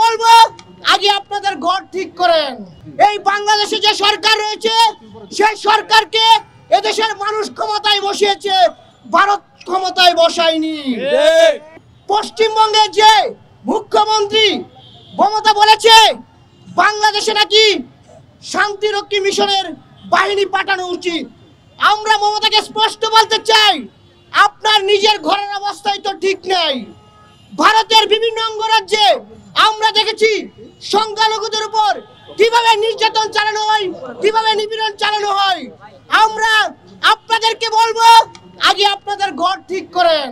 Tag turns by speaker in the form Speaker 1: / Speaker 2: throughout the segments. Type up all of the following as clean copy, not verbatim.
Speaker 1: বলবো আগে আপনাদের ঘর ঠিক করেন। এই বাংলাদেশে যে সরকার রয়েছে সেই সরকারকে এদেশের মানুষ ক্ষমতায় বসিয়েছে, ভারত ক্ষমতায় বসায়নি। পশ্চিমবঙ্গের যে মুখ্যমন্ত্রী মমতা বলেছে বাংলাদেশে নাকি শান্তিরক্ষী মিশনের বাহিনী পাঠানো উচিত। আমরা মমতাকে স্পষ্ট বলতে চাই, আপনার নিজের ঘরের অবস্থাই তো ঠিক নাই। ভারতের বিভিন্ন অঙ্গরাজ্যে আমরা দেখেছি সংখ্যালঘুদের উপর কিভাবে নির্যাতন চালানো হয়, কিভাবে নিপীড়ন চালানো হয়। আমরা আপনাদেরকে বলবো আগে আপনাদের ঘর ঠিক করেন।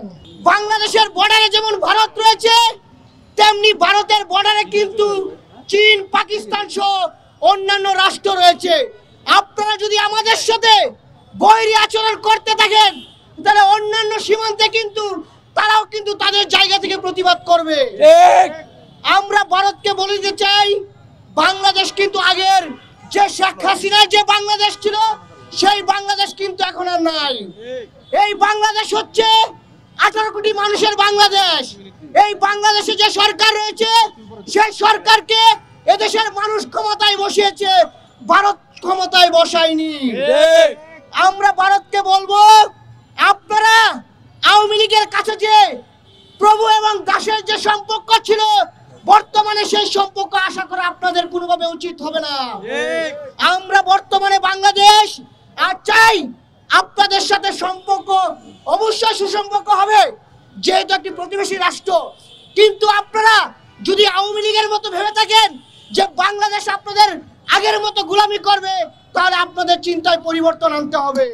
Speaker 1: বাংলাদেশের বর্ডারে যেমন ভারত রয়েছে, তেমনি ভারতের বর্ডারে কিন্তু চীন, পাকিস্তান সহ অন্যান্য রাষ্ট্র রয়েছে। আপনারা যদি আমাদের সাথে বৈরী আচরণ করতে থাকেন তাহলে অন্যান্য সীমান্তে কিন্তু তারাও কিন্তু তাদের জায়গা থেকে প্রতিবাদ করবে। আমরা ভারতকে বলে দিতে চাই, বাংলাদেশ কিন্তু আগের যে শেখ হাসিনার যে বাংলাদেশ ছিল সেই বাংলাদেশ কিন্তু এখন আর নাই। এই বাংলাদেশ হচ্ছে 18 কোটি মানুষের বাংলাদেশ। এই বাংলাদেশে যে সরকার রয়েছে সেই সরকারকে এদেশের মানুষ ক্ষমতায় বসিয়েছে, ভারত ক্ষমতায় বসায়নি। আমরা ভারতকে বলবো, আপনারা আওয়ামী লীগের কাছে যে প্রভু এবং দাসের যে সম্পর্ক ছিল, বর্তমানে সেই সম্পর্ক আশা করা আপনাদের কোনোভাবে উচিত হবে না। আমরা বর্তমানে বাংলাদেশ আর চাই আপনাদের সাথে সম্পর্ক অবশ্যই সুসম্পর্ক হবে, যেহেতু একটি প্রতিবেশী রাষ্ট্র। কিন্তু আপনারা যদি আওয়ামী লীগের মতো ভেবে থাকেন যে বাংলাদেশ আপনাদের আগের মতো গোলামি করবে, তাহলে আপনাদের চিন্তায় পরিবর্তন আনতে হবে।